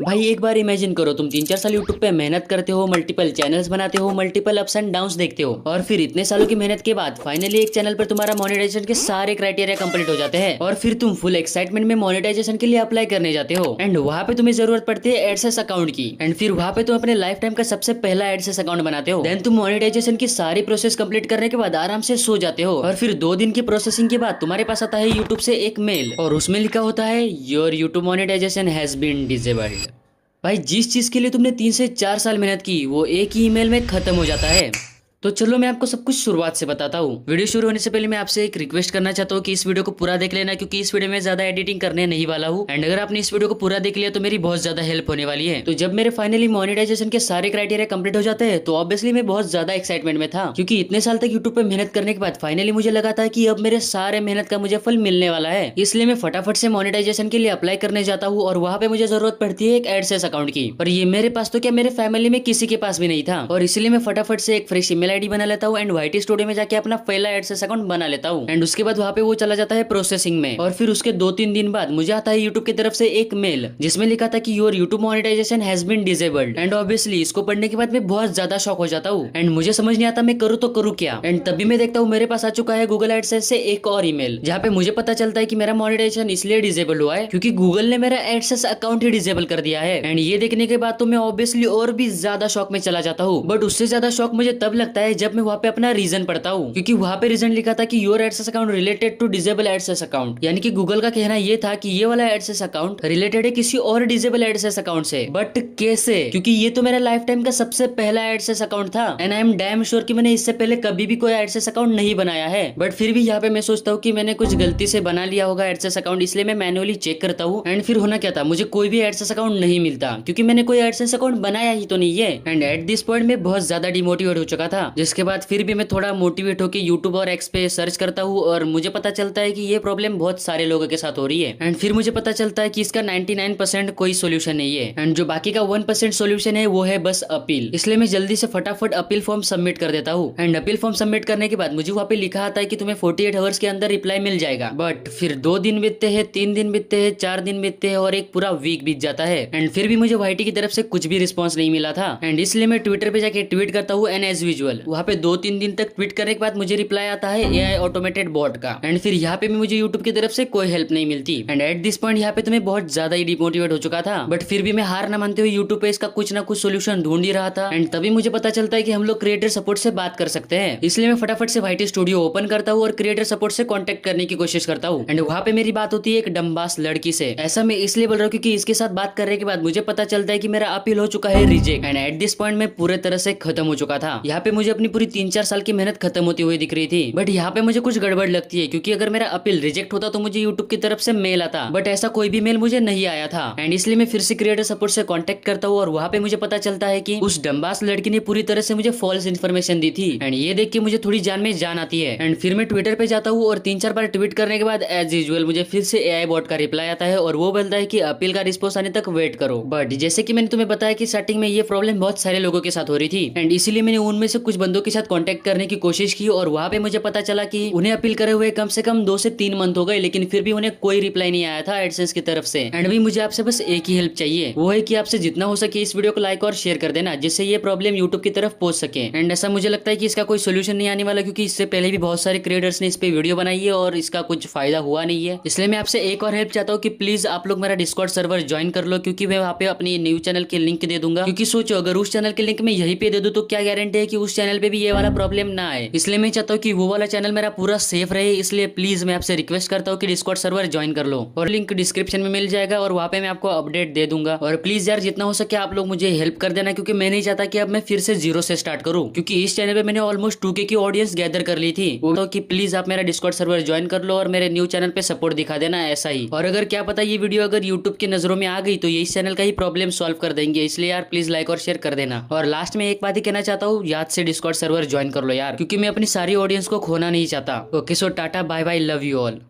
भाई एक बार इमेजिन करो, तुम 3-4 साल यूट्यूब पे मेहनत करते हो, मल्टीपल चैनल्स बनाते हो, मल्टीपल अप्स एंड डाउन्स देखते हो, और फिर इतने सालों की मेहनत के बाद फाइनली एक चैनल पर तुम्हारा मोनेटाइजेशन के सारे क्राइटेरिया कंप्लीट हो जाते हैं, और फिर तुम फुल एक्साइटमेंट में मोनेटाइजेशन के लिए अप्लाई करने जाते हो। एंड वहाँ पे तुम्हें जरूरत पड़ती है एडसेंस अकाउंट की। एंड फिर वहाँ पे तुम अपने लाइफ टाइम का सबसे पहला एडसेंस अकाउंट बनाते हो। देन तुम मोनेटाइजेशन की सारी प्रोसेस कंप्लीट करने के बाद आराम से सो जाते हो, और फिर 2 दिन की प्रोसेसिंग के बाद तुम्हारे पास आता है यूट्यूब से एक मेल, और उसमें लिखा होता है your YouTube monetisation has been disabled. भाई जिस चीज के लिए तुमने 3 से 4 साल मेहनत की वो एक ही ईमेल में खत्म हो जाता है। तो चलो मैं आपको सब कुछ शुरुआत से बताता हूँ। वीडियो शुरू होने से पहले मैं आपसे एक रिक्वेस्ट करना चाहता हूँ कि इस वीडियो को पूरा देख लेना, क्योंकि इस वीडियो में ज्यादा एडिटिंग करने नहीं वाला हूँ। एंड अगर आपने इस वीडियो को पूरा देख लिया तो मेरी बहुत ज्यादा हेल्प होने वाली है। तो जब मेरे फाइनली मोनेटाइजेशन के सारे क्राइटेरिया कंप्लीट हो जाते हैं तो ऑब्वियसली मैं बहुत ज्यादा एक्साइटमेंट में था, क्योंकि इतने साल तक यूट्यूब पे मेहनत करने के बाद फाइनली मुझे लगा था कि अब मेरे सारे मेहनत का मुझे फल मिलने वाला है। इसलिए मैं फटाफट से मोनेटाइजेशन के लिए अप्लाई करने जाता हूँ, और वहाँ पे मुझे जरूरत पड़ती है एक एडसेंस अकाउंट की। और ये मेरे पास तो क्या, मेरे फैमिली में किसी के पास भी नहीं था, और इसलिए मैं फटाफट से एक फ्रेश ईमेल आईडी बना लेता हूँ एंड वाईटी स्टूडियो में जाके अपना पहला एडसेंस अकाउंट बना लेता हूँ। एंड उसके बाद वहाँ पे वो चला जाता है प्रोसेसिंग में, और फिर उसके 2-3 दिन बाद मुझे आता है यूट्यूब की तरफ से एक मेल जिसमें लिखा था कि your YouTube monetisation has been disabled. And obviously इसको पढ़ने के बाद मैं बहुत ज्यादा शॉक हो जाता हूँ, एंड मुझे समझ नहीं आता मैं करूँ तो करूँ क्या। एंड तभी मैं देखता हूँ मेरे पास आ चुका है गूगल एडसेंस से एक और ईमेल, जहाँ पे मुझे पता चलता है कि मेरा मोनेटाइजेशन इसलिए डिसेबल हुआ है क्योंकि गूगल ने मेरा एडसेंस अकाउंट ही डिसेबल कर दिया है। एंड ये देखने के बाद तो मैं ऑब्वियसली और भी ज्यादा शॉक में चला जाता हूँ। बट उससे ज्यादा शॉक मुझे तब लगता है जब मैं वहाँ पे अपना रीजन पढ़ता हूँ, क्योंकि वहाँ पे रीजन लिखा था कि your AdSense account related to disable AdSense account. यानी कि गूगल का कहना ये था कि ये वाला एडसेंस अकाउंट रिलेटेड है किसी और डिसेबल एडसेंस अकाउंट से। बट कैसे? क्योंकि ये तो मेरा लाइफ टाइम का सबसे पहला एडसेंस अकाउंट था, and I am damn sure कि मैंने इससे पहले कभी भी कोई एडसेंस अकाउंट नहीं बनाया है। बट फिर भी यहाँ पे मैं सोचता हूँ कि मैंने कुछ गलती से बना लिया होगा एडसेंस अकाउंट, इसलिए मैं मैन्युअली चेक करता हूँ। एंड फिर होना क्या था, मुझे कोई भी एडसेंस अकाउंट नहीं मिलता, क्योंकि मैंने कोई एडसेंस अकाउंट बनाया ही तो नहीं है। एंड एट दिस पॉइंट में बहुत ज्यादा डिमोटिवेट हो चुका था, जिसके बाद फिर भी मैं थोड़ा मोटिवेट होकर यूट्यूब और एक्स पे सर्च करता हूँ, और मुझे पता चलता है कि ये प्रॉब्लम बहुत सारे लोगों के साथ हो रही है। एंड फिर मुझे पता चलता है कि इसका 99% कोई सोल्यूशन नहीं है, एंड जो बाकी का 1% सोल्यूशन है वो है बस अपील। इसलिए मैं जल्दी से फटाफट अपील फॉर्म सबमिट कर देता हूँ। एंड अपील फॉर्म सबमिट करने के बाद मुझे वहाँ पे लिखा आता है कि तुम्हें 48 आवर्स के अंदर रिप्लाई मिल जाएगा। बट फिर 2 दिन बीतते हैं, 3 दिन बीतते हैं, 4 दिन बीतते हैं, और एक पूरा वीक बीत जाता है। एंड फिर भी मुझे वाईटी की तरफ से कुछ भी रिस्पॉन्स नहीं मिला था। एंड इसलिए मैं ट्विटर पे जाके ट्वीट करता हूँ, एंड एज यूजुअल वहाँ पे 2-3 दिन तक ट्वीट करने के बाद मुझे रिप्लाई आता है एआई ऑटोमेटेड बॉट का। एंड फिर यहाँ पे भी मुझे यूट्यूब की तरफ से कोई हेल्प नहीं मिलती। एंड एट दिस पॉइंट यहाँ पे तो मैं बहुत ज्यादा ही डिमोटिवेट हो चुका था। बट फिर भी मैं हार ना मानते हुए यूट्यूब पे इसका कुछ ना कुछ सोल्यूशन ढूंढ ही रहा था। एंड तभी मुझे पता चलता है कि हम लोग क्रिएटर सपोर्ट से बात कर सकते हैं। इसलिए मैं फटाफट से वाईटी स्टूडियो ओपन करता हूँ और क्रिएटर सपोर्ट से कॉन्टेक्ट करने की कोशिश करता हूँ। एंड वहाँ पे मेरी बात होती है एक डम्बास लड़की से। ऐसा मैं इसलिए बोल रहा हूँ क्योंकि इसके साथ बात करने के बाद मुझे पता चलता है कि मेरा अपील हो चुका है reject. And at this point मैं पूरे तरह से खत्म हो चुका था। यहाँ पे मुझे अपनी पूरी 3-4 साल की मेहनत खत्म होती हुई दिख रही थी। बट यहाँ पे मुझे कुछ गड़बड़ लगती है, क्योंकि अगर मेरा अपील रिजेक्ट होता तो मुझे यूट्यूब की तरफ से मेल आता, बट ऐसा कोई भी मेल मुझे नहीं आया था। एंड इसलिए मैं फिर से क्रिएटर सपोर्ट से कांटेक्ट करता हूँ, और वहाँ पे मुझे पता चलता है कि उस डम्बास लड़की ने पूरी तरह से मुझे फॉल्स इन्फॉर्मेशन दी थी। एंड ये देख के मुझे थोड़ी जान में जान आती है। एंड फिर मैं ट्विटर पे जाता हूँ, और 3-4 बार ट्वीट करने के बाद एज यूजुअल मुझे फिर से एआई बॉट का रिप्लाई आता है, और वो बोलता है कि अपील का रिस्पॉन्स आने तक वेट करो। बट जैसे कि मैंने तुम्हें बताया कि स्टार्टिंग में ये प्रॉब्लम बहुत सारे लोगों के साथ हो रही थी, एंड इसीलिए मैंने उनमें से कुछ बंदों के साथ कांटेक्ट करने की कोशिश की, और वहाँ पे मुझे पता चला कि उन्हें अपील करे हुए कम से कम 2 से 3 मंथ हो गए, लेकिन फिर भी उन्हें कोई रिप्लाई नहीं आया था एडसेंस की तरफ से। एंड भी मुझे आपसे बस एक ही हेल्प चाहिए, वो है कि आपसे जितना हो सके इस वीडियो को लाइक और शेयर कर देना, जिससे ये प्रॉब्लम यूट्यूब की तरफ पहुंच सके। एंड ऐसा मुझे लगता है कि इसका कोई सोल्यूशन नहीं आने वाला, क्योंकि इससे पहले भी बहुत सारे क्रिएटर्स ने इस पे वीडियो बनाई है और इसका कुछ फायदा हुआ नहीं है। इसलिए मैं आपसे एक और हेल्प चाहता हूँ कि प्लीज आप लोग मेरा डिस्कॉर्ड सर्वर ज्वाइन कर लो, क्योंकि मैं वहाँ पे अपनी न्यू चैनल के लिंक दे दूंगा। क्योंकि सोचो, अगर उस चैनल के लिंक में यहीं पे दे दूं तो क्या गारंटी है कि उस चैनल पे भी ये वाला प्रॉब्लम ना आए। इसलिए मैं चाहता हूँ कि वो वाला चैनल मेरा पूरा सेफ रहे। इसलिए प्लीज मैं आपसे रिक्वेस्ट करता हूँ कि डिस्कॉर्ड सर्वर ज्वाइन कर लो, और लिंक डिस्क्रिप्शन में मिल जाएगा, और वहाँ पे मैं आपको अपडेट दे दूंगा। और प्लीज यार जितना हो सके आप लोग मुझे हेल्प कर देना, क्योंकि मैं नहीं चाहता कि अब मैं फिर से 0 से स्टार्ट करूँ, क्योंकि इस चैनल पे मैंने ऑलमोस्ट 2K की ऑडियंस गैदर कर ली थी। तो कि प्लीज आप मेरा डिस्कॉर्ड सर्वर ज्वाइन कर लो और मेरे न्यू चैनल पे सपोर्ट दिखा देना ऐसा ही। और अगर क्या पता ये वीडियो अगर यूट्यूब की नजरों में आ गई तो ये इस चैनल का ही प्रॉब्लम सॉल्व कर देंगे। इसलिए यार प्लीज लाइक और शेयर कर देना। और लास्ट में एक बात ही कहना चाहता हूँ, याद से डिस्कॉर्ड सर्वर ज्वाइन कर लो यार, क्योंकि मैं अपनी सारी ऑडियंस को खोना नहीं चाहता। Okay so tata bye bye, love you all.